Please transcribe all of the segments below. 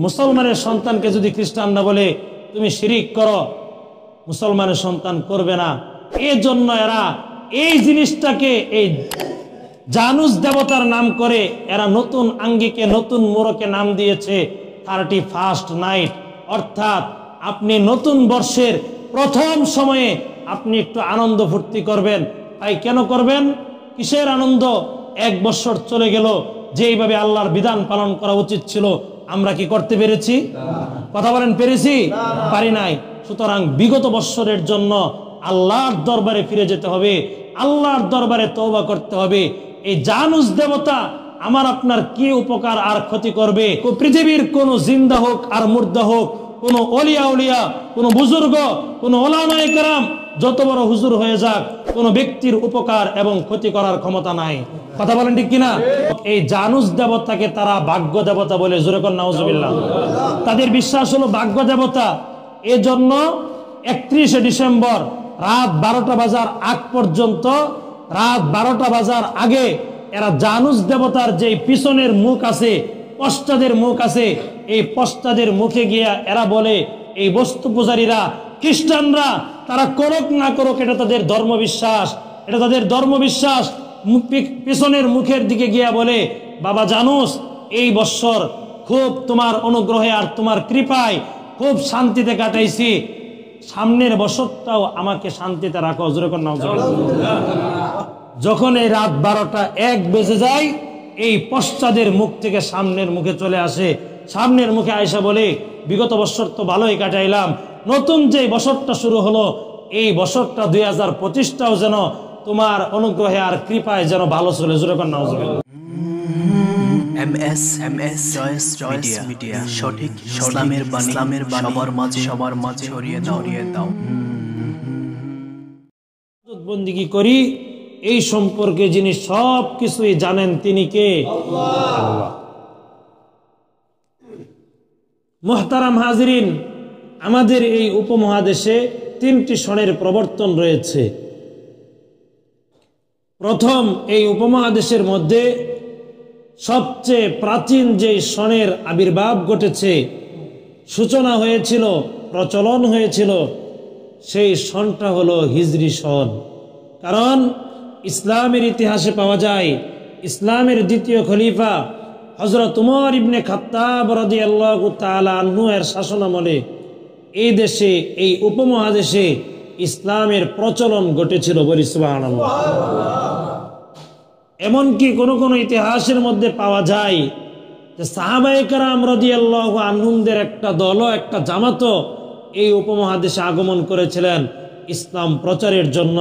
মুসলমানের সন্তানকে যদি খ্রিস্টানরা বলে তুমি শিরিক করো, মুসলমানের সন্তান করবে না। এই জন্য এরা এই জিনিসটাকে এই জানুস দেবতার নাম করে এরা নতুন আঙ্গিকে নতুন মোড়কে নাম দিয়েছে 31st নাইট, অর্থাৎ আপনি নতুন বর্ষের প্রথম সময়ে আপনি একটু আনন্দ ফুর্তি করবেন। তাই কেন করবেন? কিসের আনন্দ? 1 বছর চলে গেল, যেইভাবে আল্লাহর বিধান পালন করা উচিত ছিল আমরা কি করতে পেরেছি? কথা বলেন, পেরেছি? পারি নাই। সুতরাং বিগত বৎসরের জন্য আল্লাহর দরবারে ফিরে যেতে হবে, আল্লাহর দরবারে তওবা করতে হবে। এই জানুস দেবতা আমার আপনার কি উপকার আর ক্ষতি করবে? পৃথিবীর কোন জিন্দা হোক আর মুর্দা হোক, কোন অলিয়া উলিয়া, কোন বুজুর্গ, কোন ওলামায়ে কেরাম যত বড় হুজুর হয়ে যাক, কোন ব্যক্তির উপকার এবং ক্ষতি করার ক্ষমতা নাই। কথা বলেন ঠিক কিনা? এই জানুস দেবতাকে তারা ভাগ্য দেবতা বলে, জোরে কর নাউজুবিল্লাহ। তাদের বিশ্বাস হলো ভাগ্য দেবতা। এজন্য 31শে ডিসেম্বর রাত 12টা বাজার আগ পর্যন্ত, রাত 12টা বাজার আগে এরা জানুস দেবতার যে পিছনের মুখ আছে, পশ্চাদের মুখ আছে, এই পশ্চাদের মুখে গিয়া এরা বলে, এই বস্তু পূজারীরা খ্রিস্টানরা তারা করুক না করুক, এটা তাদের ধর্মবিশ্বাস, এটা তাদের ধর্মবিশ্বাস। পিছনের মুখের দিকে গিয়া বলে, বাবা জানুস এই বৎসর খুব তোমার অনুগ্রহে আর তোমার কৃপায় খুব শান্তিতে কাটাইছি, সামনের বছরটাও আমাকে শান্তিতে রাখো, জোরে কর নাউজুবিল্লাহ। যখন এই রাত 12টা 1 বেজে যায়, এই পশ্চাদের মুখ থেকে সামনের মুখে চলে আসে। সামনের মুখে আয়সা বলে, বিগত বছর তো ভালোই কাটাইলাম, নতুন যে বছরটা শুরু হলো এই বছরটা 2025টাও যেন তোমার অনুগ্রহে আর কৃপায় যেন ভালো চলে, জোরে কর নাউজুবিল্লাহ। MS মিডিয়া, সঠিক ইসলামের বাণী সবার মাঝে ছড়িয়ে দাও। বন্দিগি করি এই সম্পর্কে যিনি সব কিছুই জানেন তিনি কে? আল্লাহ। মুহতারাম হাজিরিন, আমাদের এই উপমহাদেশে 3টি সনের প্রবর্তন রয়েছে। প্রথম, এই উপমহাদেশের মধ্যে সবচেয়ে প্রাচীন যে সনের আবির্ভাব ঘটেছে, সূচনা হয়েছিল, প্রচলন হয়েছিল, সেই সনটা হলো হিজরি সন। কারণ ইসলামের ইতিহাসে পাওয়া যায়, ইসলামের দ্বিতীয় খলিফা হযরত উমর ইবনে খাত্তাব রাদিয়াল্লাহু তাআলা আনহু এর শাসনামলে এই দেশে, এই উপমহাদেশে ইসলামের প্রচলন ঘটেছিল, বলি সুবহানাল্লাহ। এমনকি কোন ইতিহাসের মধ্যে পাওয়া যায় যে সাহাবায়ে কেরাম রাদিয়াল্লাহু আনহুমদের একটা দল, একটা জামাত এই উপমহাদেশে আগমন করেছিলেন ইসলাম প্রচারের জন্য।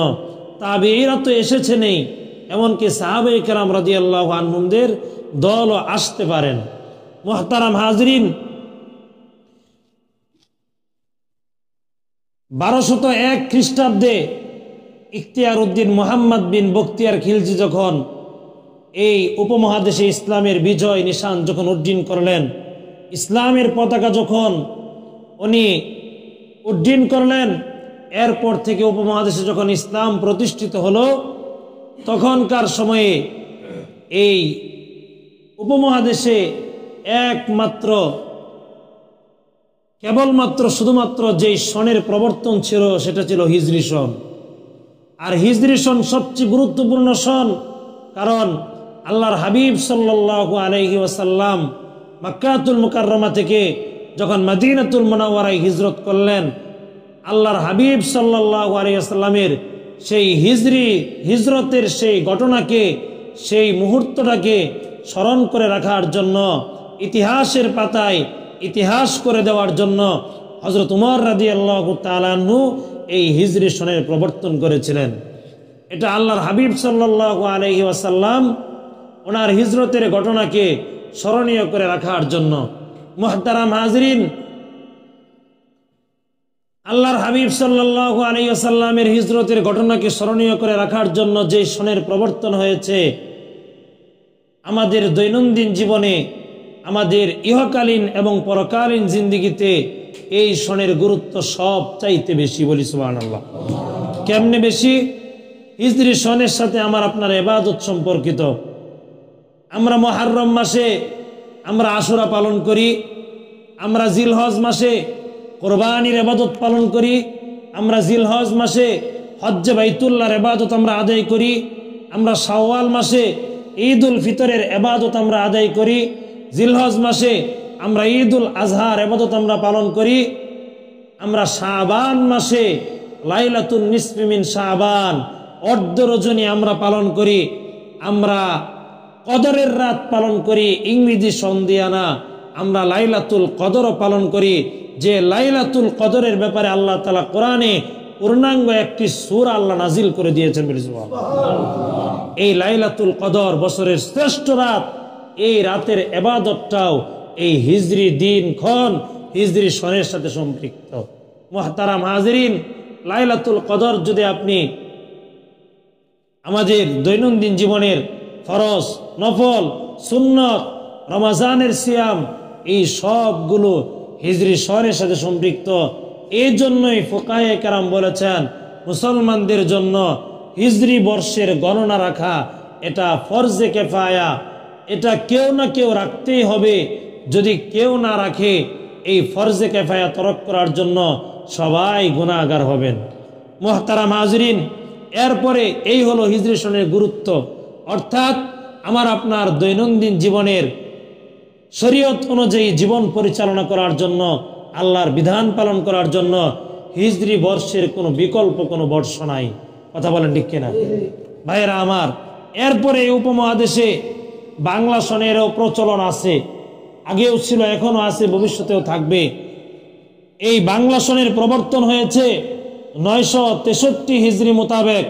তাবেঈরা তো এসেছেনই, এমনকি সাহাবায়ে কেরাম রাদিয়াল্লাহু আনহুমদের দলও আসতে পারেন। মুহতারাম হাজরিন, 1201 খ্রিস্টাব্দে ইখতিয়ার উদ্দিন মুহাম্মদ বিন বখতিয়ার খিলজি যখন এই উপমহাদেশে ইসলামের বিজয় নিশান যখন উড্ডীন করলেন, ইসলামের পতাকা যখন উনি উড্ডীন করলেন, এরপর থেকে উপমহাদেশে যখন ইসলাম প্রতিষ্ঠিত হলো, তখনকার সময়ে এই উপমহাদেশে কেবলমাত্র শুধুমাত্র যেই সনের প্রবর্তন ছিল সেটা ছিল হিজরি সন। আর হিজরি সন সবচেয়ে গুরুত্বপূর্ণ সন, কারণ আল্লাহর হাবিব সাল্লাল্লাহু আলাইহি ওয়াসাল্লাম মক্কাতুল মুকাররমা থেকে যখন মদিনাতুল মুনাওয়ারায় হিজরত করলেন, আল্লাহর হাবিব সাল্লাল্লাহু আলাইহি ওয়াসাল্লামের সেই হিজরতের সেই ঘটনাকে, সেই মুহূর্তটাকে স্মরণ করে রাখার জন্য, ইতিহাসের পাতায় ইতিহাস করে দেওয়ার জন্য হযরত উমর রাদিয়াল্লাহু তাআলা আনহু এই হিজরি সনের প্রবর্তন করেছিলেন। এটা আল্লাহর হাবিব সাল্লাল্লাহু আলাইহি ওয়াসাল্লাম ওনার হিজরতের ঘটনাকে স্মরণীয় করে রাখার জন্য। মুহতারাম হাজরিন, আল্লাহর হাবিব সাল্লাল্লাহু আলাইহি ওয়াসাল্লামের হিজরতের ঘটনাকে স্মরণীয় করে রাখার জন্য যে সনের প্রবর্তন হয়েছে, আমাদের দৈনন্দিন জীবনে, আমাদের ইহকালীন এবং পরকালীন জিন্দেগিতে এই সনের গুরুত্ব সব চাইতে বেশি, বলি সুবহানাল্লাহ। কেমনে বেশি? হিজরি সনের সাথে আমার আপনার ইবাদত সম্পর্কিত। আমরা মুহররম মাসে আমরা আশুরা পালন করি, আমরা জিলহজ মাসে কোরবানির ইবাদত পালন করি, আমরা জিলহজ মাসে হজ্জে বাইতুল্লাহর ইবাদত আমরা আদায় করি, আমরা শাওয়াল মাসে ঈদ উল ফিতরের ইবাদত আমরা আদায় করি, জিলহজ মাসে আমরা ঈদ উল আজহার ইবাদত আমরা পালন করি, আমরা শাবান মাসে লাইলাতুন নিসফি মিন শাবান অর্ধ রজনী আমরা পালন করি, আমরা কদরের রাত পালন করি, ইংরেজি সন্ধিয়ানা আমরা লাইলাতুল কদরও পালন করি, যে লাইলাতুল কদরের ব্যাপারে আল্লাহ তাআলা কোরআনে পূর্ণাঙ্গ একটি সূরা আল্লাহ নাজিল করে দিয়েছেন। এই লাইলাতুল কদর বছরের শ্রেষ্ঠ রাত, এই রাতের ইবাদতটাও এই হিজরি দিনক্ষণ হিজরি সনের সাথে সম্পৃক্ত। মুহতারাম হাজিরিন, লাইলাতুল কদর যদি আপনি আমাদের দৈনন্দিন জীবনের ফরজ, নফল, সুন্নত, রমজানের সিয়াম এই সবগুলো হিজরি সনের সাথে সম্পৃক্ত। এই জন্যই ফুকাহে কেরাম বলেছেন মুসলমানদের জন্য হিজরি বর্ষের গণনা রাখা এটা ফরজে কেফায়া, এটা কেউ না কেউ রাখতেই হবে। যদি কেউ না রাখে এই ফরজে কেফায়া তরক করার জন্য সবাই গুনাহগার হবেন। মুহতারাম হাজিরিন, এরপরে এই হলো হিজরি সনের গুরুত্ব, অর্থাৎ আমার আপনার দৈনন্দিন জীবনের শরীয়ত অনুযায়ী জীবন পরিচালনা করার জন্য, আল্লাহর বিধান পালন করার জন্য হিজরি বর্ষের কোনো বিকল্প কোনো বর্ষ নাই। কথা বলেন ঠিক কিনা ভাইয়েরা আমার? এরপরে এই উপমহাদেশে বাংলা সনেরও প্রচলন আছে, আগেও ছিল, এখনো আছে, ভবিষ্যতেও থাকবে। এই বাংলা সনের প্রবর্তন হয়েছে 963 হিজরি মোতাবেক।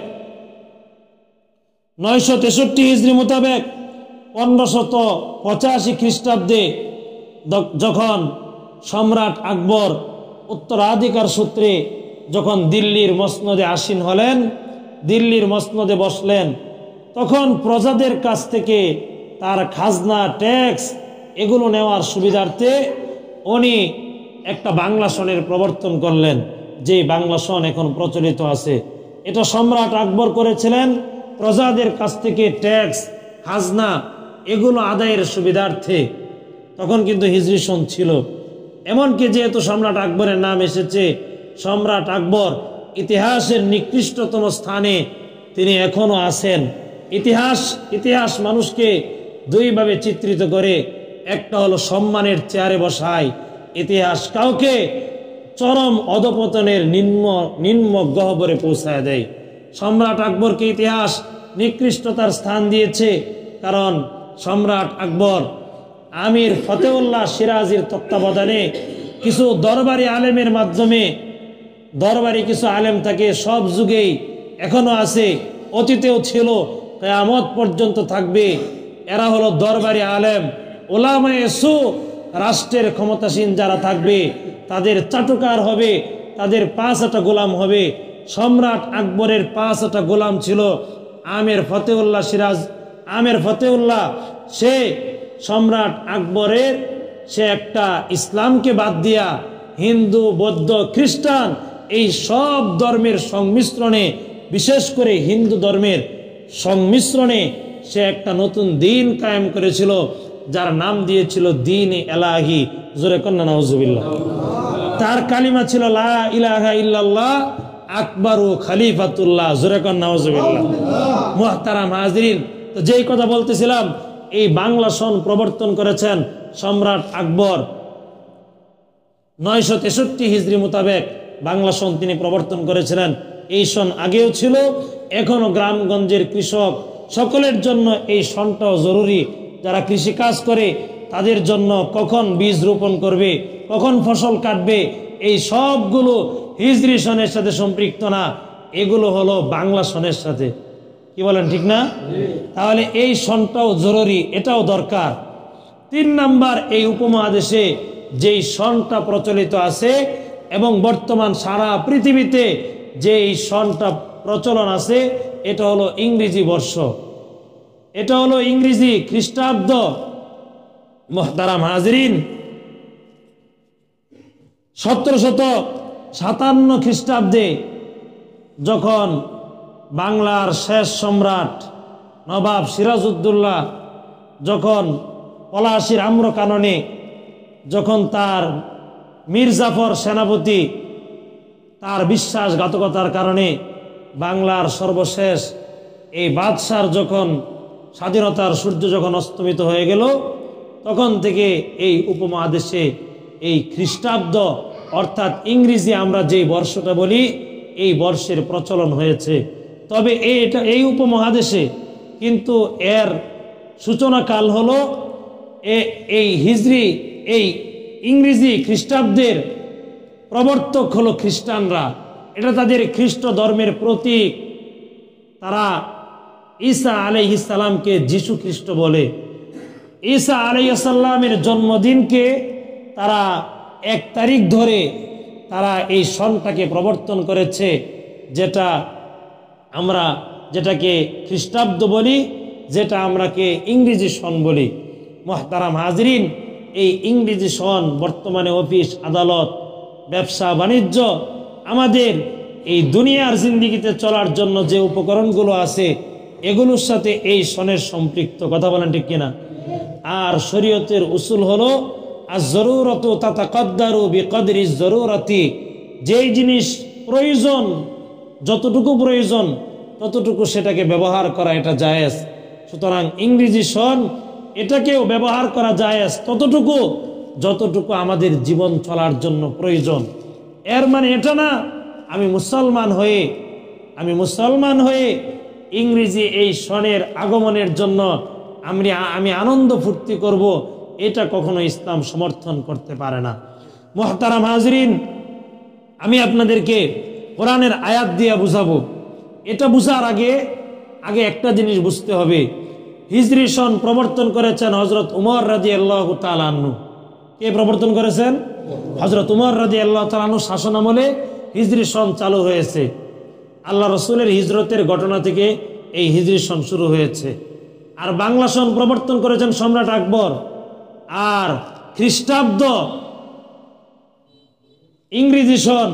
963 হিজরি মোতাবেক 1585 খ্রিস্টাব্দে যখন সম্রাট আকবর উত্তরাধিকার সূত্রে যখন দিল্লির মসনদে আসীন হলেন, দিল্লির মসনদে বসলেন, তখন প্রজাদের কাছ থেকে তার খাজনা, ট্যাক্স এগুলো নেওয়ার সুবিধার্থে উনি একটা বাংলা সনের প্রবর্তন করলেন, যে বাংলা সন এখন প্রচলিত আছে। এটা সম্রাট আকবর করেছিলেন প্রজাদের কাছ থেকে ট্যাক্স, খাজনা এগুলো আদায়ের সুবিধার্থে। তখন কিন্তু হিজরি সন ছিল। এমনকি যেহেতু সম্রাট আকবরের নাম এসেছে, সম্রাট আকবর ইতিহাসের নিকৃষ্টতম স্থানে তিনি এখনো আছেন। ইতিহাস মানুষকে দুইভাবে চিত্রিত করে, একটা হলো সম্মানের চেয়ারে বসায়, ইতিহাস কাউকে চরম অধপতনের নিম্ন গহ্বরে পৌঁছায় দেয়। সম্রাট আকবরকে ইতিহাস নিকৃষ্টতার স্থান দিয়েছে, কারণ সম্রাট আকবর আমির ফতেউল্লাহ সিরাজির তত্ত্বাবধানে কিছু দরবারি আলেমের মাধ্যমে, দরবারি কিছু আলেম থাকে, সব যুগেই এখনো আছে, অতীতেও ছিল, কিয়ামত পর্যন্ত থাকবে। এরা হলো দরবারি আলেম, উলামায়ে সু। রাষ্ট্রের ক্ষমতাসীন যারা থাকবে তাদের চাটুকার হবে, তাদের 5টা গোলাম হবে। সম্রাট আকবরের 5টা গোলাম ছিল। আমির ফতেউল্লাহ সিরাজ, আমির ফতেউল্লাহ সে সম্রাট আকবরের, সে একটা ইসলামকে বাদ দিয়া হিন্দু, বৌদ্ধ, খ্রিস্টান এই সব ধর্মের সংমিশ্রণে, বিশেষ করে হিন্দু ধর্মের সংমিশ্রণে সে একটা নতুন দিন কায়েম করেছিল, যার নাম দিয়েছিল দ্বীন এলাহি। জোরে কন্যা নাউজুবিল্লাহ। তার কালিমা ছিল লা ইলাহা ইল্লাল্লাহ আকবরু খলিফাতুল্লাহ। জোরে কন্যা নাউজুবিল্লাহ। মুহতারাম হাজিরিন, তো যেই কথা বলতেছিলাম, এই বাংলা সন প্রবর্তন করেছেন সম্রাট আকবর। 963 হিজরি মোতাবেক বাংলা সন তিনি প্রবর্তন করেছিলেন। এই সন আগেও ছিল, এখনো গ্রামগঞ্জের কৃষক সকলের জন্য এই সনটাও জরুরি। যারা কৃষি কাজ করে তাদের জন্য কখন বীজ রোপণ করবে, কখন ফসল কাটবে, এই সবগুলো হিজরি সনের সাথে সম্পৃক্ত না, এগুলো হলো বাংলা সনের সাথে। কি বলেন, ঠিক না? তাহলে এই সনটাও জরুরি, এটাও দরকার। 3 নাম্বার, এই উপমহাদেশে যেই সনটা প্রচলিত আছে এবং বর্তমান সারা পৃথিবীতে যে এই সনটা প্রচলন আছে, এটা হলো ইংরেজি বর্ষ, এটা হলো ইংরেজি খ্রিস্টাব্দ। মুহতারাম হাজিরিন, 1757 খ্রিস্টাব্দে যখন বাংলার শেষ সম্রাট নবাব সিরাজউদ্দৌলা যখন পলাশীর আম্রকাননে যখন তার মীর জাফর সেনাপতি তার বিশ্বাসঘাতকতার কারণে বাংলার সর্বশেষ এই বাদশার যখন স্বাধীনতার সূর্য যখন অস্তমিত হয়ে গেল, তখন থেকে এই উপমহাদেশে এই খ্রিস্টাব্দ অর্থাৎ ইংরেজি আমরা যেই বর্ষটা বলি এই বর্ষের প্রচলন হয়েছে। তবে এই উপমহাদেশে কিন্তু এর সূচনাকাল হলো এই হিজরি, এই ইংরেজি খ্রিস্টাব্দের প্রবর্তক হলো খ্রিস্টানরা। এটা তাদের খ্রিস্ট ধর্মের প্রতীক। তারা ঈসা আলাইহিস সালামকে যিশু খ্রিস্ট বলে। ঈসা আলাইহিস সালামের জন্মদিনকে তারা 1 তারিখ ধরে তারা এই সনটাকে প্রবর্তন করেছে, যেটাকে খ্রিস্টাব্দ বলি, যেটা আমরাকে ইংরেজি সন বলি। মুহতারাম হাজরিন, এই ইংরেজি সন বর্তমানে অফিস আদালত, ব্যবসা বাণিজ্য, আমাদের এই দুনিয়ার জিন্দিগিতে চলার জন্য যে উপকরণগুলো আছে এগুলোর সাথে এই সনের সম্পৃক্ত। কথা বলেন ঠিক কিনা? আর শরীয়তের উসুল হলো আজ-জরুরাতু তাতাকাদ্দারু বিকদরি জরুরাতি। যেই জিনিস প্রয়োজন, যতটুকু প্রয়োজন ততটুকু সেটাকে ব্যবহার করা এটা জায়েজ। সুতরাং ইংরেজি সন এটাকেও ব্যবহার করা জায়েজ ততটুকু যতটুকু আমাদের জীবন চলার জন্য প্রয়োজন। এর মানে এটা না আমি মুসলমান হয়ে ইংরেজি এই সনের আগমনের জন্য আমি আনন্দ ফুর্তি করব, এটা কখনো ইসলাম সমর্থন করতে পারে না। মুহতারাম হাজরিন, আমি আপনাদেরকে কোরআনের আয়াত দিয়ে বুঝাবো। এটা বুঝার আগে একটা জিনিস বুঝতে হবে। হিজরি সন প্রবর্তন করেছেন হযরত উমর রাদিয়াল্লাহু তাআলা আনহু। কে প্রবর্তন করেছেন? হযরত উমর রাদিয়াল্লাহু তাআলা আনহু শাসন আমলে হিজরি সন চালু হয়েছে। আল্লাহ রসুলের হিজরতের ঘটনা থেকে এই হিজরি সন শুরু হয়েছে। আর বাংলা সন প্রবর্তন করেছেন সম্রাট আকবর। আর খ্রিস্টাব্দ ইংরেজি সন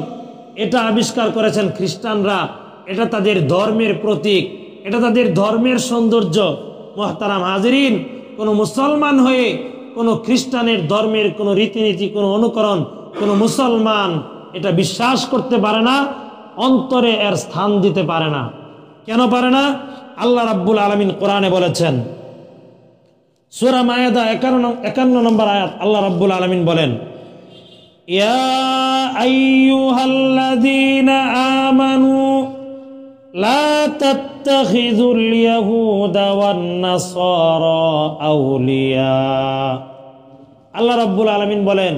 এটা আবিষ্কার করেছেন খ্রিস্টানরা। এটা তাদের ধর্মের প্রতীক, এটা তাদের ধর্মের সৌন্দর্য। মুহতারাম হাজরিন, কোনো মুসলমান হয়ে কোনো খ্রিস্টানের ধর্মের কোনো রীতিনীতি, কোনো অনুকরণ কোনো মুসলমান এটা বিশ্বাস করতে পারে না, অন্তরে এর স্থান দিতে পারে না। কেন পারে না? আল্লাহ রাব্বুল আলামিন কোরআনে বলেছেন, সূরা মায়েদা 51 নম্বর আয়াত, আল্লাহ রাব্বুল আলামিন বলেন, ইয়া আইয়ুহাল্লাযীনা আমানু লা তাত্তাখিযুল ইয়াহুদা ওয়ান নাসারা আউলিয়া। আল্লাহ রাব্বুল আলামিন বলেন,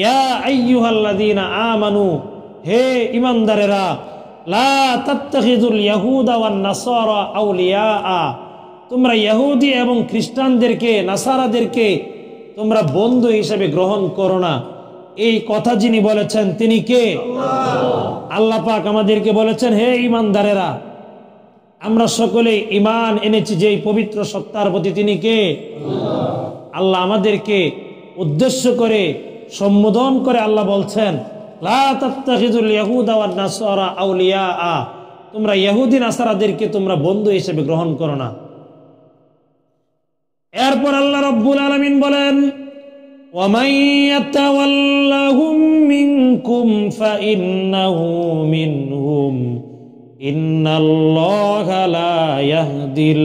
ইয়া আইয়ুহাল্লাযীনা আমানু, হে ঈমানদারেরা, লা তাত্তাখিযুল ইয়াহুদা ওয়ান নাসারা আউলিয়া, তোমরা ইহুদি এবং খ্রিস্টানদেরকে, নাসারাদেরকে তোমরা বন্ধু হিসেবে গ্রহণ করো না। এই কথা যিনি বলেছেন তিনি কে? আল্লাহ পাক আমাদেরকে বলেছেন, হে ঈমানদারেরা, আমরা সকলে ঈমান এনেছি যেই পবিত্র সত্তার প্রতি, তিনি কে? আল্লাহ আমাদেরকে উদ্দেশ্য করে সম্বোধন করে আল্লাহ বলছেন, লা তাত্তাখিযুল ইয়াহুদা ওয়ান নাসারা আউলিয়া, তোমরা ইহুদি নাসারাদেরকে তোমরা বন্ধু হিসেবে গ্রহণ করো না। এরপর আল্লাহ রাব্বুল আলামিন বলেন, ওয়া মান ইয়াতাওয়াল্লাহুম মিনকুম ফাইন্নাহু মিনহুম ইন্নাল্লাহা লা ইয়াহদিল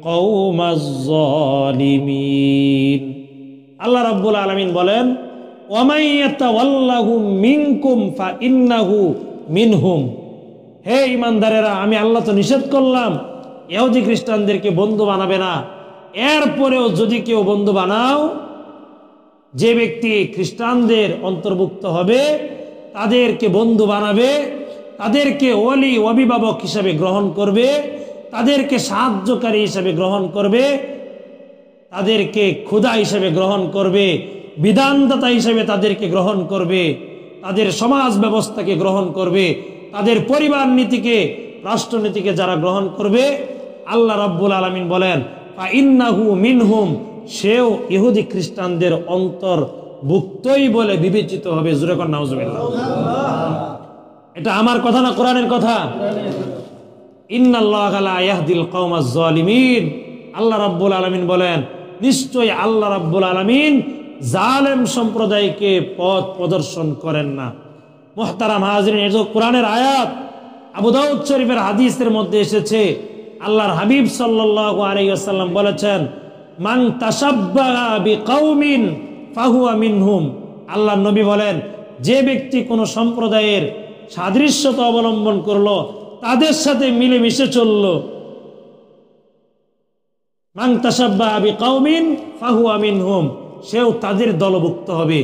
কওমাজ যালিমিন। আল্লাহ রাব্বুল আলামিন বলেন, ওয়া মান ইয়াতাওয়াল্লাহুম মিনকুম ফাইন্নাহু মিনহুম। হে ঈমানদারেরা, আমি আল্লাহ তো নিষেধ করলাম ইহুদি খ্রিস্টানদেরকে বন্ধু বানাবে না। এরপরেও যদি কেউ বন্ধু বানাও, যে ব্যক্তি খ্রিস্টানদের অন্তর্ভুক্ত হবে তাদেরকে বন্ধু বানাবে, তাদেরকে ওলি অভিভাবক হিসাবে গ্রহণ করবে, তাদেরকে সাহায্যকারী হিসাবে গ্রহণ করবে, তাদেরকে খোদা হিসাবে গ্রহণ করবে, বিধানদাতা হিসাবে তাদেরকে গ্রহণ করবে, তাদের সমাজ ব্যবস্থাকে গ্রহণ করবে, তাদের পরিবার নীতিকে, রাষ্ট্রনীতিকে যারা গ্রহণ করবে, আল্লাহ রাব্বুল আলামিন বলেন, ফাইন্নাহু মিনহুম, সেও ইহুদি খ্রিস্টানদের অন্তর্ভুক্তই বলে বিবেচিত হবে। জোরে কর নাউজুবিল্লাহ। এটা আমার কথা না, কোরআনের কথা। ইন্নাল্লাহা লা ইয়াহদিল কওমাজ জালিমিন। আল্লাহ রাব্বুল আলামিন বলেন, নিশ্চয়ই আল্লাহ রাব্বুল আলামিন জালেম সম্প্রদায়কে পথ প্রদর্শন করেন না। মুহতারাম হাজিরিন, এই যে কোরআনের আয়াত, আবু দাউদ শরীফের হাদিসের মধ্যে এসেছে, আল্লাহর হাবিব সাল্লাল্লাহু আলাইহি ওয়াসাল্লাম বলেছেন, মান তাশাব্বাহা বিকাউমিন ফাহুয়া মিনহুম। আল্লাহর নবী বলেন, যে ব্যক্তি কোনো সম্প্রদায়ের সাদৃশ্যতা অবলম্বন করলো, তাদের সাথে মিলেমিশে চললো, মান তাশাব্বাহা বিকাউমিন ফাহুয়া মিনহুম, সেও তাদের দলভুক্ত হবে।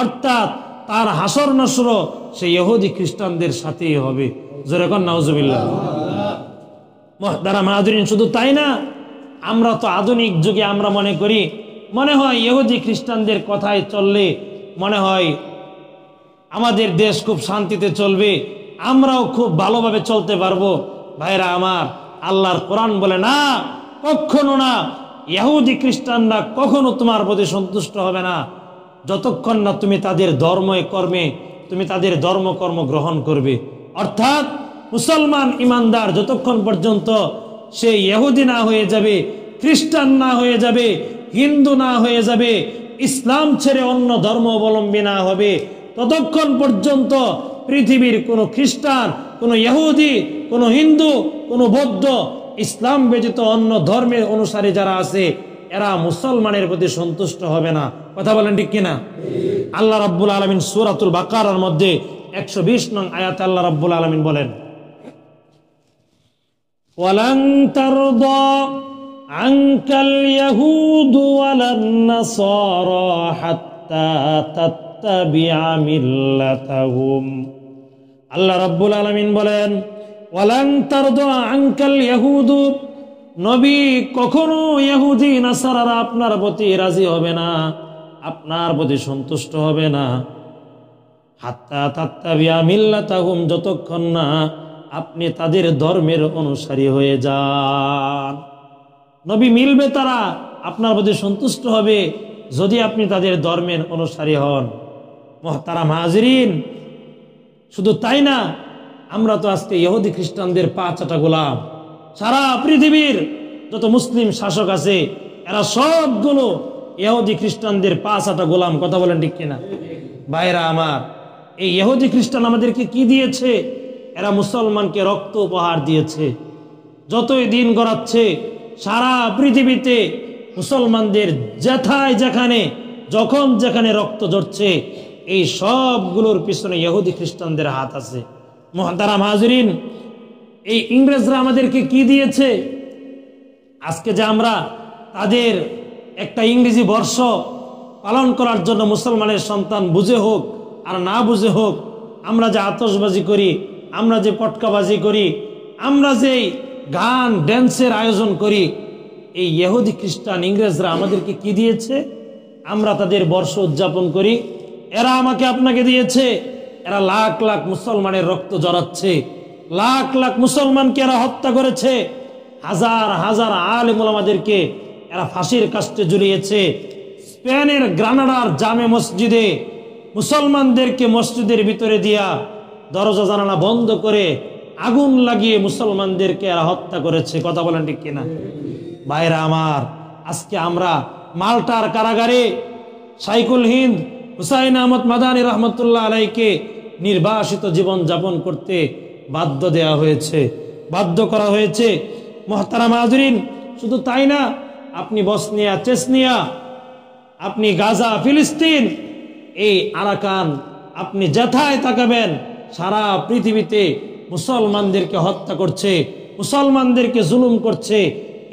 অর্থাৎ তার হাসর নসর সে ইহুদি খ্রিস্টানদের সাথেই হবে। জোরে কোন নাউজুবিল্লাহ। মুহতারাম হাজিরিন, শুধু তাই না, আমরা তো আধুনিক যুগে আমরা মনে হয় ইহুদি খ্রিস্টানদের কথায় চললে মনে হয় আমাদের দেশ খুব শান্তিতে চলবে, আমরাও খুব ভালোভাবে চলতে পারবো। ভাইরা আমার, আল্লাহর কোরআন বলে না, কখনো না। ইহুদি খ্রিস্টানরা কখনো তোমার প্রতি সন্তুষ্ট হবে না যতক্ষণ না তুমি তাদের তুমি তাদের ধর্মকর্ম গ্রহণ করবে। অর্থাৎ মুসলমান ইমানদার যতক্ষণ পর্যন্ত সে ইহুদি না হয়ে যাবে, খ্রিস্টান না হয়ে যাবে, হিন্দু না হয়ে যাবে, ইসলাম ছেড়ে অন্য ধর্ম অবলম্বী না হবে, ততক্ষণ পর্যন্ত পৃথিবীর কোনো খ্রিস্টান, কোনো ইহুদি, কোনো হিন্দু, কোনো বৌদ্ধ, ইসলাম ব্যতীত অন্য ধর্মের অনুসারী যারা আছে, এরা মুসলমানের প্রতি সন্তুষ্ট হবে না। কথা বলেন ঠিক কিনা? আল্লাহ রাব্বুল আলামিন সূরাতুল বাকারার মধ্যে 120 নং আয়াতে আল্লাহ রাব্বুল আলামিন বলেন, ওয়ালান তারদা আনকাল ইয়াহুদু ওয়ালান নাসারা হাত্তা তাত্তাবিআ মিল্লাতাহুম। আল্লাহ রাব্বুল আলামিন বলেন, ওয়ালান তারদা আনকাল ইয়াহুদু, নবী কখনো ইহুদি নাসারারা আপনার প্রতি রাজি হবে না, আপনার প্রতি সন্তুষ্ট হবে না, হাত্তা তাত্তাবিআ মিল্লাতাহুম, যতক্ষণ না আপনি তাদের ধর্মের অনুসারী হয়ে যান। নবী মিলবে, তারা আপনার প্রতি সন্তুষ্ট হবে যদি আপনি তাদের ধর্মের অনুসারী হন। মুহতারাম হাজিরিন, শুধু তাই না, আমরা তো আজকে ইহুদি খ্রিস্টানদের পা চাটা গোলাম। সারা পৃথিবীর যত মুসলিম শাসক আছে, এরা সবগুলো ইহুদি খ্রিস্টানদের পা চাটা গোলাম। কথা বলেন ঠিক কিনা? ভাইরা আমার, এই ইহুদি খ্রিস্টান আমাদেরকে কি দিয়েছে? এরা মুসলমানকে রক্ত উপহার দিয়েছে। যতই দিন গড়াচ্ছে, সারা পৃথিবীতে মুসলমানদের যেথায় যেখানে যখন যেখানে রক্ত ঝরছে, এই সবগুলোর পিছনে ইহুদি খ্রিস্টানদের হাত আছে। মুহতারাম হাজিরিন, এই ইংরেজরা আমাদেরকে কি দিয়েছে? আজকে যে আমরা তাদের একটা ইংরেজি বর্ষ পালন করার জন্য মুসলমানের সন্তান বুঝে হোক আর না বুঝে হোক, আমরা যে আতশবাজি করি, আমরা যে পটকাবাজি করি, আমরা যে গান ড্যান্সের আয়োজন করি, এই ইহুদি খ্রিস্টান ইংরেজরা আমাদেরকে কি দিয়েছে? আমরা তাদের বর্ষ উদযাপন করি। এরা আমাকে আপনাকে দিয়েছে। এরা লাখ লাখ মুসলমানের রক্ত জড়াচ্ছে, লাখ লাখ মুসলমানকে এরা হত্যা করেছে, হাজার হাজার আলেম ওলামাদেরকে এরা ফাঁসির কাস্টে ঝুলিয়েছে। স্পেনের গ্রানাডার জামে মসজিদে মুসলমানদেরকে মসজিদের ভিতরে দিয়া দরজা জানালা বন্ধ করে আগুন লাগিয়ে মুসলমানদেরকে এরা হত্যা করেছে। কথা বলেন ঠিক কিনা? ভাইরা আমার, আজকে আমরা মাল্টার কারাগারে শাইখুল হিন্দ হুসাইন আহমদ মাদানী রহমতুল্লাহ আলাইকে নির্বাসিত জীবন যাপন করতে বাধ্য দেয়া হয়েছে, বাধ্য করা হয়েছে। মুহতারাম হাজিরিন, শুধু তাই না, আপনি বসনিয়া, চেচনিয়া, আপনি গাজা, ফিলিস্তিন, এই আরাকান, আপনি যেথায় তাকাবেন সারা পৃথিবীতে মুসলমানদেরকে হত্যা করছে, মুসলমানদেরকে জুলুম করছে।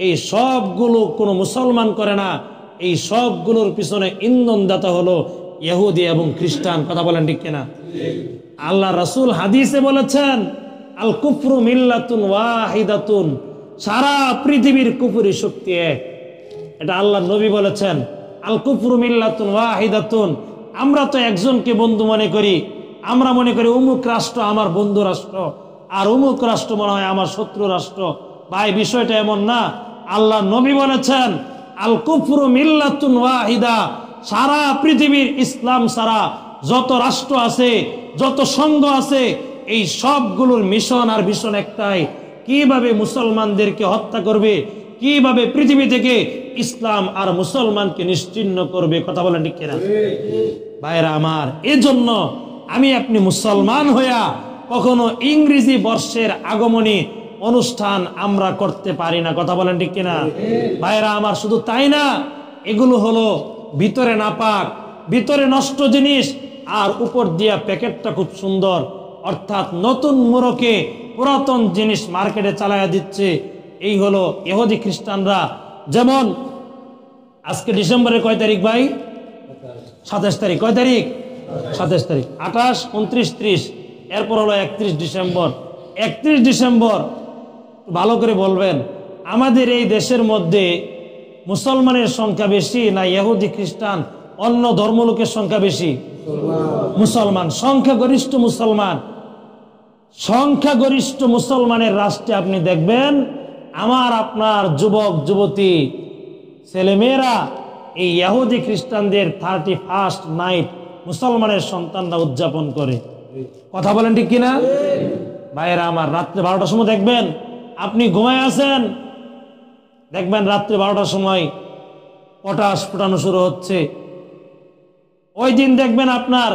এই সবগুলো কোনো মুসলমান করে না, এই সবগুলোর পিছনে ইন্ধনদাতা হলো ইহুদি এবং খ্রিস্টান। কথা বলেন ঠিক কিনা? আল্লাহ রাসূল হাদিসে বলেছেন, আল কুফরু মিল্লাতুন ওয়াহিদাতুন, সারা পৃথিবীর কুফরি শক্তি এক। এটা আল্লাহ নবী বলেছেন, আল কুফরু মিল্লাতুন ওয়াহিদাতুন। আমরা তো একজনকে বন্ধু মনে করি, আমরা মনে করি অমুক রাষ্ট্র আমার বন্ধু রাষ্ট্র, আর অমুক রাষ্ট্র মনে হয় আমার শত্রু রাষ্ট্র। ভাই, বিষয়টা এমন না। আল্লাহ নবী বলেছেন, আল কুফরু মিল্লাতুন ওয়াহিদা, সারা পৃথিবীর ইসলাম সারা যত রাষ্ট্র আছে, যত সংঘ আছে, এই সবগুলোর মিশন আর ভিশন একটাই, কিভাবে মুসলমানদেরকে হত্যা করবে, কিভাবে পৃথিবী থেকে ইসলাম আর মুসলমানকে নিশ্চিহ্ন করবে। কথা বলেন ঠিক কিনা ভাইরা আমার? এজন্য আমি আপনি মুসলমান হইয়া কখনো ইংরেজি বর্ষের আগমনী অনুষ্ঠান আমরা করতে পারি না। কথা বলেন ঠিক কিনা ভাইরা আমার? শুধু তাই না, এগুলো হলো ভিতরে নাপাক, ভিতরে নষ্ট জিনিস, আর উপর দিয়া প্যাকেটটা খুব সুন্দর, অর্থাৎ নতুন মোড়কে পুরাতন জিনিস মার্কেটে চালায়া দিচ্ছে। এই হলো ইহুদি খ্রিস্টানরা। যেমন আজকে ডিসেম্বরের কয় তারিখ ভাই? 27 তারিখ। কয় তারিখ? 27 তারিখ। 28, 29, 30, এরপর হলো 31 ডিসেম্বর। 31 ডিসেম্বর ভালো করে বলবেন, আমাদের এই দেশের মধ্যে মুসলমানের সংখ্যা বেশি না ইহুদি খ্রিস্টান অন্য ধর্মলোকের সংখ্যা বেশি? মুসলমান, সংখ্যাগরিষ্ঠ মুসলমান। সংখ্যাগরিষ্ঠ মুসলমানের রাষ্ট্রে আপনি দেখবেন আমার আপনার যুবক যুবতী ছেলেমেয়েরা এই ইহুদি খ্রিস্টানদের 31st নাইট মুসলমানের সন্তানরা উদযাপন করে। কথা বলেন ঠিক কিনা ভাইয়েরা আমার? রাত্রে 12টার সময় দেখবেন, আপনি ঘুমায় আছেন, দেখবেন রাত্রে 12টার সময় পটাশ ফুটানো শুরু হচ্ছে। ওই দিন দেখবেন আপনার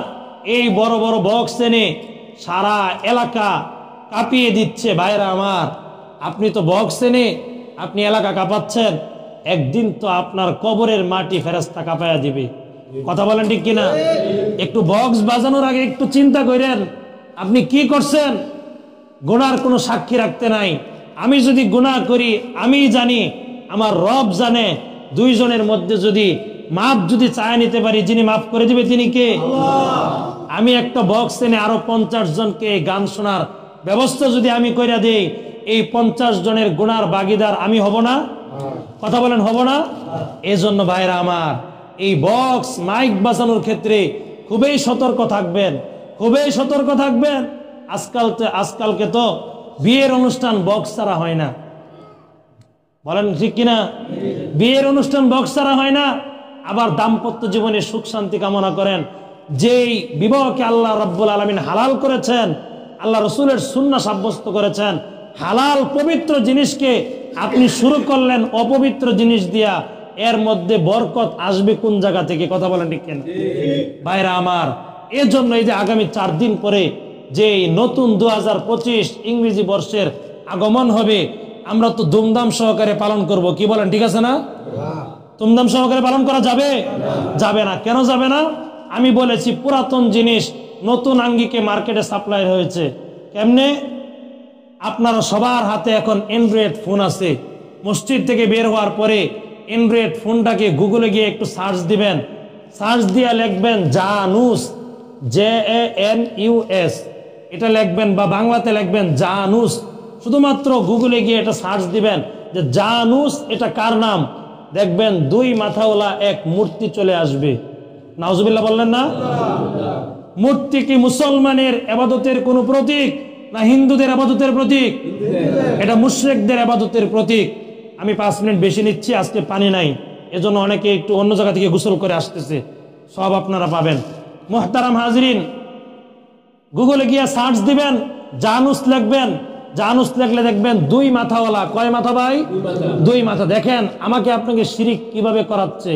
এই বড় বড় বক্স এনে সারা এলাকা কাঁপিয়ে দিচ্ছে। ভাইরা আমার, আপনি তো বক্স এনে আপনি এলাকা কাঁপাচ্ছেন, একদিন তো আপনার কবরের মাটি ফেরেশতা কাঁপায়া দিবে। কথা বলেন ঠিক কিনা? একটু বক্স বাজানোর আগে একটু চিন্তা করেন আপনি কি করছেন। গুনার কোনো সাক্ষী রাখতে নাই। আমি যদি গুনাহ করি আমি জানি, আমার রব জানে। দুইজনের মধ্যে যদি মাপ যদি চায় নিতে পারি, যিনি মাফ করে দিবে তিনি কে? আমি একটা বক্স এনে আরো 50 জনকে গান শোনার ব্যবস্থা যদি আমি কইরা দেই, এই 50 জনের গুনার ভাগীদার আমি হব না? কথা বলেন হব না? এজন্য ভাইরা আমার, এই বক্স মাইক বাজানোর ক্ষেত্রে খুবই সতর্ক থাকবেন, খুবই সতর্ক থাকবেন। আজকালকে তো বিয়ের অনুষ্ঠান বক্স ছাড়া হয় না। বলেন ঠিক কিনা? বিয়ের অনুষ্ঠান বক্স ছাড়া হয় না। আবার দাম্পত্য জীবনে সুখ শান্তি কামনা করেন, যেই বিবাহকে আল্লাহ রাব্বুল আলামিন হালাল করেছেন, আল্লাহ রসুলের সুন্নাহ সাব্যস্ত করেছেন, হালাল পবিত্র জিনিসকে আপনি শুরু করলেন অপবিত্র জিনিস দিয়া, এর মধ্যে বরকত আসবে কোন জায়গা থেকে? কথা বলেন ঠিক কিনা ভাইরা আমার? এজন্য এই যে আগামী 4 দিন পরে যে নতুন 2025 ইংরেজি বর্ষের আগমন হবে, আমরা তো ধুমধাম সহকারে পালন করব। কি বলেন ঠিক আছে না? ধুমধাম সহকারে পালন করা যাবে? যাবে না। কেন যাবে না? আমি বলেছি পুরাতন জিনিস নতুন আঙ্গিকে মার্কেটে সাপ্লাই হয়েছে। কেমনে? আপনারা সবার হাতে এখন অ্যান্ড্রয়েড ফোন আছে। মসজিদ থেকে বের হওয়ার পরে অ্যান্ড্রয়েড ফোনটাকে গুগলে গিয়ে একটু সার্চ দিবেন, সার্চ দিয়ে লিখবেন জানুস, JANUS, এটা লিখবেন, বা বাংলাতে লিখবেন জানুস। শুধুমাত্র গুগলে গিয়ে এটা সার্চ দিবেন যে জানুস এটা কার নাম, দেখবেন 2 মাথাওয়ালা এক মূর্তি চলে আসবে। নাউজুবিল্লাহ বললেন না? মূর্তি কি মুসলমানের ইবাদতের কোন প্রতীক না হিন্দুদের ইবাদতের প্রতীক? এটা মুশরিকদের ইবাদতের প্রতীক। আমি 5 মিনিট বেশি নিচ্ছি, আজকে পানি নাই, এজন্য অনেকে একটু অন্য জায়গা থেকে গোসল করে আসতেছে, সব আপনারা পাবেন। মুহতারাম হাজরিন, গুগলে গিয়ে সার্চ দিবেন, জানুস লিখবেন, জানুস লিখলে দেখবেন 2 মাথাওয়ালা। কয় মাথা ভাই? 2 মাথা। দেখেন আমাকে আপনাকে শিরিক কিভাবে করাচ্ছে।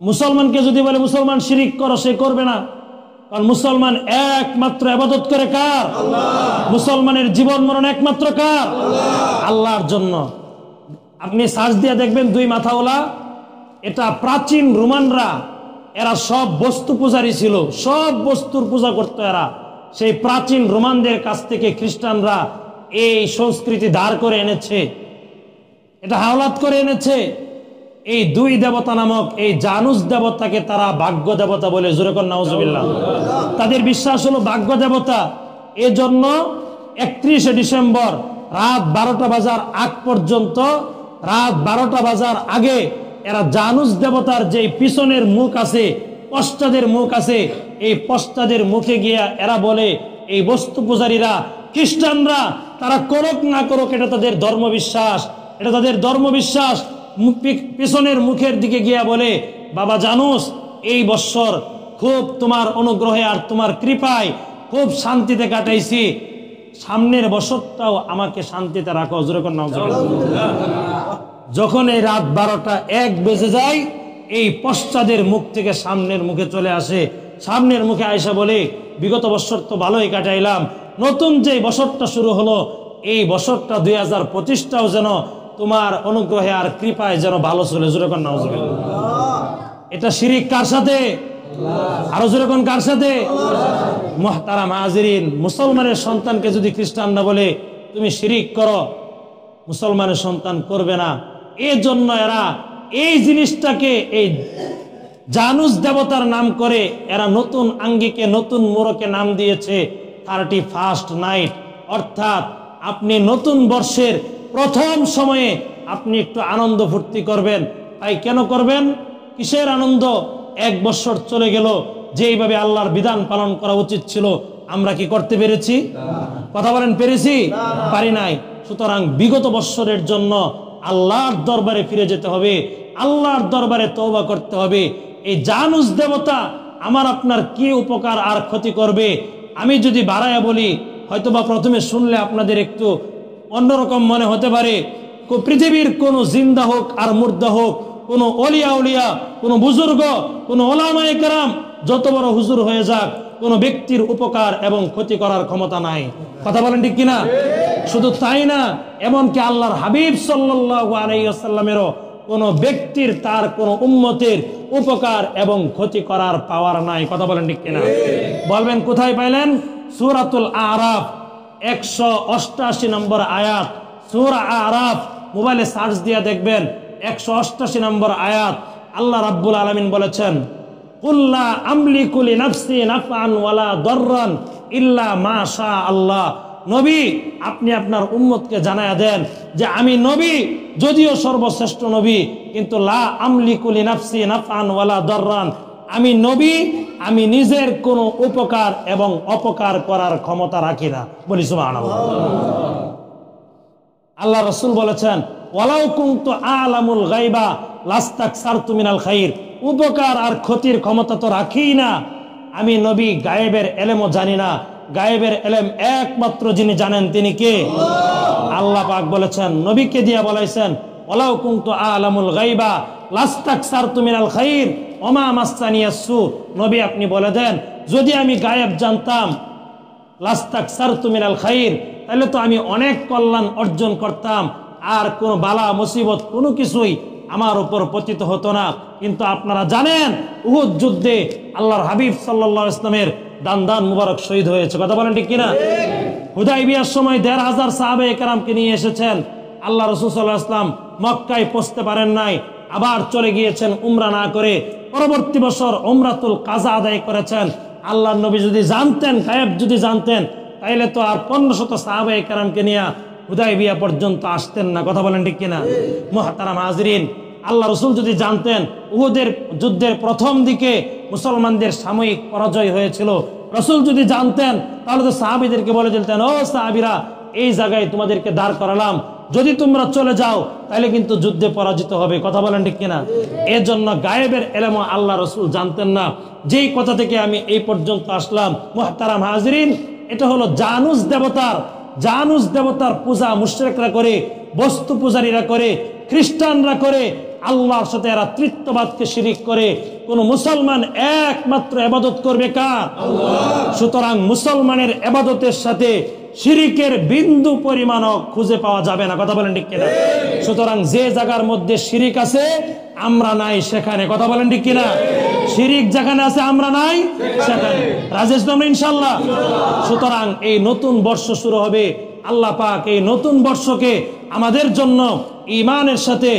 মুসলমানকে যদি বলে মুসলমান শিরিক করো, সে করবে না, কারণ মুসলমান একমাত্র ইবাদত করে কার? মুসলমানের জীবন মরণ একমাত্র কার? আল্লাহর জন্য। আপনি সার্চ দিয়ে দেখবেন 2 মাথাওয়ালা। এটা প্রাচীন রোমানরা, এরা সব বস্তু পূজারী ছিল, সব বস্তুর পূজা করত এরা। সেই প্রাচীন রোমানদের কাছ থেকে খ্রিস্টানরা এই সংস্কৃতি ধার করে এনেছে, এটা হাওলাত করে এনেছে। এই 2 দেবতা নামক এই জানুস দেবতাকে তারা ভাগ্য দেবতা বলে। জোরে কর নাউজুবিল্লাহ। তাদের বিশ্বাস হলো ভাগ্য দেবতা। এজন্য 31 ডিসেম্বর রাত 12টা বাজার আগ পর্যন্ত, রাত 12টা বাজার আগে এরা জানুস দেবতার যে পিছনের মুখ আছে, পশ্চাদের মুখ আছে, এই পশ্চাদের মুখে গিয়া এরা বলে, এই বস্তু পূজারীরা খ্রিস্টানরা তারা করুক না করুক, এটা তাদের ধর্মবিশ্বাস, এটা তাদের ধর্মবিশ্বাস। পিছনের মুখের দিকে গিয়া বলে, বাবা জানুস, এই বৎসর খুব তোমার অনুগ্রহে আর তোমার কৃপায় খুব শান্তিতে কাটাইছি, সামনের বছরটাও আমাকে শান্তিতে রাখো। জোরে কর নাউজুবিল্লাহ। যখন এই রাত 12টা 1 বেজে যায়, এই পশ্চাদের মুখ থেকে সামনের মুখে চলে আসে। সামনের মুখে আয়েশা বলে, বিগত বছর তো ভালোই কাটাইলাম, নতুন যে বছরটা শুরু হলো এই বছরটা 2025টাও যেন তোমার অনুগ্রহে আর কৃপায় যেন ভালো চলে। জোরে কোন নাউজুবিল্লাহ। এটা শিরিক কার সাথে? আরো জোরে কোন কার সাথে? মুহতারাম হাজিরিন, মুসলমানের সন্তানকে যদি খ্রিস্টানরা বলে তুমি শিরিক করো, মুসলমানের সন্তান করবে না। এই জন্য এরা এই জিনিসটাকে এই জানুস দেবতার নাম করে এরা নতুন আঙ্গিকে নতুন মোড়কে নাম দিয়েছে 31st নাইট। অর্থাৎ আপনি নতুন বর্ষের প্রথম সময়ে আপনি একটু আনন্দ ফুর্তি করবেন। তাই কেন করবেন? কিসের আনন্দ? 1 বছর চলে গেল, যেইভাবে আল্লাহর বিধান পালন করা উচিত ছিল আমরা কি করতে পেরেছি? কথা বলেন, পেরেছি? পারি নাই। সুতরাং বিগত বছরের জন্য আল্লাহর দরবারে ফিরে যেতে হবে, আল্লাহর দরবারে তওবা করতে হবে। এই জানুস দেবতা আমার আপনার কি উপকার আর ক্ষতি করবে? আমি যদি বাড়ায়া বলি, হয়তোবা প্রথমে শুনলে আপনাদের একটু অন্যরকম মনে হতে পারে। পৃথিবীর কোন জিন্দা হোক আর মুর্দা হোক, কোন অলিয়া উলিয়া, কোন বুজুর্গ, কোন ওলামায়ে কেরাম যত বড় হুজুর হয়ে যাক, কোন ব্যক্তির উপকার এবং ক্ষতি করার ক্ষমতা নাই। কথা বলেন ঠিক কিনা? শুধু তাই না, এমনকি আল্লাহর হাবিব সাল্লাল্লাহু আলাইহি ওয়াসাল্লামেরও কোন ব্যক্তির তার কোন উম্মতের উপকার এবং ক্ষতি করার পাওয়ার নাই। কথা বলেন ঠিক কিনা? বলবেন কোথায় পাইলেন? সূরাতুল আরাফ 188 নম্বর আয়াত। সূরা আরাফ মোবাইলে সার্চ দিয়ে দেখবেন, 188 নম্বর আয়াত। আল্লাহ রাব্বুল আলামিন বলেছেন, কুল্লা আমলিকু লিনাফসি নাফআন ওয়ালা দাররান ইল্লা মা শা আল্লাহ। নবী, আপনি আপনার উম্মতকে জানায়া দেন যে আমি নবী, যদিও সর্বশ্রেষ্ঠ নবী, কিন্তু লা আমলিকু লিনাফসি নাফআন ওয়ালা দাররান, আমি নবী, আমি নিজের কোনো উপকার এবং অপকার করার ক্ষমতা রাখি না। বলি সুবহানাল্লাহ। আল্লাহ রাসূল বলেছেন, ওয়ালাউ কুনতু আলামুল গায়বা লাস্তাকসারতু মিনাল খাইর, উপকার আর ক্ষতির ক্ষমতা তো রাখি না। আমি নবী গায়েবের এলেমও জানি না। গায়েবের এলেম একমাত্র যিনি জানেন তিনি কে? আল্লাহ পাক বলেছেন, নবীকে দিয়া বলাইছেন, ওয়ালাউ কুনতু আলামুল গায়বা লাস্তাকসারতু মিনাল খাইর ওমা মাসসানিয়াস সু। নবী আপনি বলে দেন, যদি আমি গায়েব জানতাম, লাস্তাকসারতু মিনাল খাইর, তাহলে তো আমি অনেক কল্যাণ অর্জন করতাম, আর কোনো বালা মুসিবত কোনো কিছুই আমার উপর পতিত হতো না। কিন্তু আপনারা জানেন উহুদ যুদ্ধে আল্লাহর হাবিব সাল্লাল্লাহু আলাইহি ওয়াসাল্লামের দান মুবারক শহীদ হয়েছে। কথা বলেন ঠিক কিনা? হুদাইবিয়ার সময় 1500 সাহাবায়ে কেরামকে নিয়ে এসেছেন। আল্লাহ রাসূল সাল্লাল্লাহু আলাইহি ওয়াসাল্লাম মক্কায় পৌঁছতে পারেন নাই, আবার চলে গিয়েছেন উমরা না করে। পরবর্তী বছর উমরাতুল কাজা আদায় করেছেন। আল্লাহর নবী যদি জানতেন, গায়েব যদি জানতেন, তাইলে তো আর 1500 সাহাবায়ে কেরামকে নিয়ে হুদাইবিয়া পর্যন্ত আসতেন না। কথা বলেন ঠিক কিনা? মুহতারাম হাজিরিন, আল্লাহ রাসূল যদি জানতেন উহুদের যুদ্ধের প্রথম দিকে মুসলমানদের সাময়িক পরাজয় হয়েছিল, রাসূল যদি জানতেন, তাহলে তো সাহাবীদেরকে বলে দিতেন, ও সাহাবীরা, এই জায়গায় তোমাদেরকে দাঁড় করালাম, যদি তোমরা চলে যাও তাহলে কিন্তু যুদ্ধে পরাজিত হবে। কথা বলেন ঠিক কিনা? এর জন্য গায়েবের ইলম আল্লাহ রাসূল জানতেন না। যেই কথা থেকে আমি এই পর্যন্ত আসলাম, মুহতারাম হাজিরিন, এটা হলো জানুস দেবতার পূজা মুশরিকরা করে, বস্তু পূজারীরা করে, খ্রিস্টানরা করে, আল্লাহর সাথে এরা তৃতীয়বাদকে শিরিক করে। কোন মুসলমান একমাত্র ইবাদত করবে কার? আল্লাহ। সুতরাং মুসলমানের ইবাদতের সাথে শিরিকের বিন্দু পরিমাণও খুঁজে পাওয়া যাবে না। কথা বলেন ঠিক কিনা? সুতরাং যে জায়গার মধ্যে শিরিক আছে আমরা নাই সেখানে। কথা বলেন ঠিক কিনা? শিরিক যেখানে আছে আমরা নাই সেখানে। রাজেশ তোমরা ইনশাআল্লাহ? সুতরাং এই নতুন বর্ষ শুরু হবে। আল্লাহ পাক এই নতুন বর্ষকে আমাদের জন্য ঈমানের সাথে,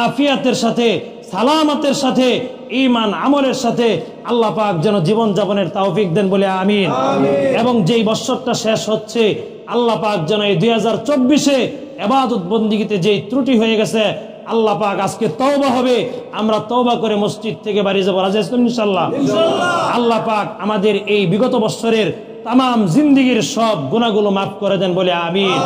আফিয়াতের সাথে, সালামতের সাথে, ঈমান আমলের সাথে আল্লাহ পাক যেন জীবন যাপনের তৌফিক দেন বলে আমিন। এবং যেই বছরটা শেষ হচ্ছে, আল্লাহ পাক যেন এই 2024-এ ইবাদত বন্দেগীতে যেই ত্রুটি হয়ে গেছে, আল্লাহ পাক আজকে তওবা হবে, আমরা তওবা করে মসজিদ থেকে বাড়ি যাব। রাজি আছেন ইনশাআল্লাহ? আল্লাহ পাক আমাদের এই বিগত বছরের তামাম জিন্দেগীর সব গুনাহগুলো মাফ করে দেন বলে আমিন।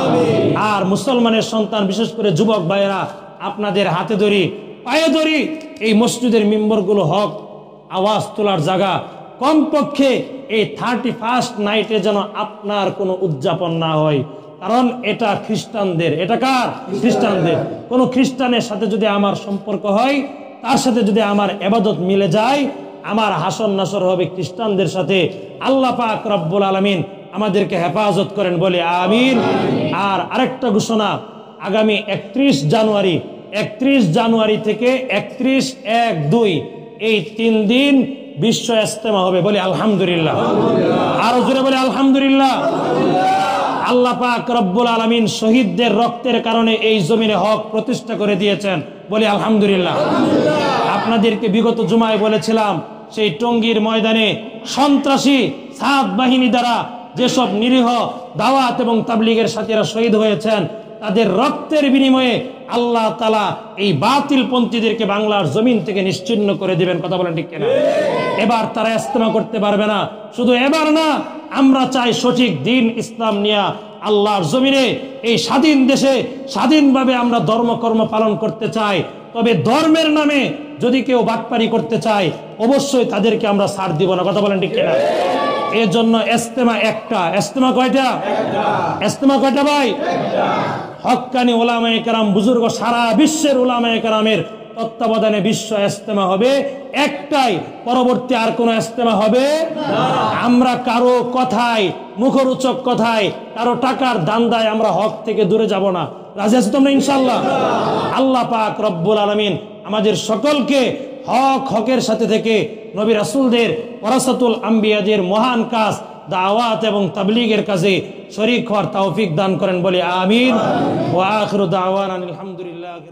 আর মুসলমানের সন্তান, বিশেষ করে যুবক ভাইয়েরা, আপনাদের হাতে ধরি, পায়ে ধরি, এই মসজিদের মিম্বরগুলো হক আওয়াজ তোলার জায়গা। কমপক্ষে এই 31st নাইটে যেন আপনার কোনো উদযাপন না হয়, কারণ এটা খ্রিস্টানদের। এটা কার? খ্রিস্টানদের। কোনো খ্রিস্টানের সাথে যদি আমার সম্পর্ক হয়, তার সাথে যদি আমার ইবাদত মিলে যায়, আমার হাসর নাসর হবে খ্রিস্টানদের সাথে। আল্লাহ পাক রব্বুল আলামিন আমাদেরকে হেফাজত করেন, বলে আমিন। আর আরেকটা ঘোষণা, আগামী 31 জানুয়ারি থেকে 31-1-2 এই 3 দিন বিশ্ব ইজতেমা হবে, বলে আলহামদুলিল্লাহ। আরো জোরে বলে আলহামদুলিল্লাহ। আল্লাহ পাক রব্বুল আলামিন শহীদদের রক্তের কারণে এই জমিনে হক প্রতিষ্ঠা করে দিয়েছেন, বলে আলহামদুলিল্লাহ। আপনাদেরকে বিগত জুমায় বলেছিলাম, সেই টঙ্গীর ময়দানে সন্ত্রাসী 7 বাহিনী দ্বারা যেসব নিরীহ দাওয়াত এবং তাবলীগের সাথীরা শহীদ হয়েছেন, তাদের রক্তের বিনিময়ে আল্লাহ তাআলা এই বাতিল পন্থীদেরকে বাংলার জমিন থেকে নিশ্চিহ্ন করে দিবেন। কথা বলেন ঠিক কিনা? এবার তারা ইজতেমা করতে পারবে না। শুধু এবার না, আমরা চাই সঠিক দ্বীন ইসলাম নিয়ে আল্লাহর জমিনে এই স্বাধীন দেশে স্বাধীনভাবে আমরা ধর্মকর্ম পালন করতে চাই। তবে ধর্মের নামে যদি কেউ বাটপারি করতে চায়, অবশ্যই তাদেরকে আমরা ছাড় দিব না। কথা বলেন ঠিক কিনা? এর জন্য ইজতেমা একটা। ইজতেমা কয়টা? ইজতেমা কয়টা ভাই? হক্কানি উলামায়ে কেরাম, বুজুর্গ, সারা বিশ্বের উলামায়ে কেরামের তত্ত্বাবধানে বিশ্ব ইজতেমা হবে একটাই। পরবর্তী আর কোনো ইজতেমা হবে না। আমরা কারো কথায়, মুখরোচক কথায়, কারো টাকার দান্দায় আমরা হক থেকে দূরে যাব না। রাজি আছো তোমরা ইনশাআল্লাহ? আল্লাহ পাক রব্বুল আলামিন আমাদের সকলকে হকের সাথে থেকে নবী রাসূলদের, ওয়ারাসাতুল আম্বিয়াদের মহান কাজ দাওয়াত এবং তাবলীগের কাজে শরীক হওয়ার তৌফিক দান করেন, বলে আমিন। ওয়া আখিরু দাওয়ানা আলহামদুলিল্লাহি।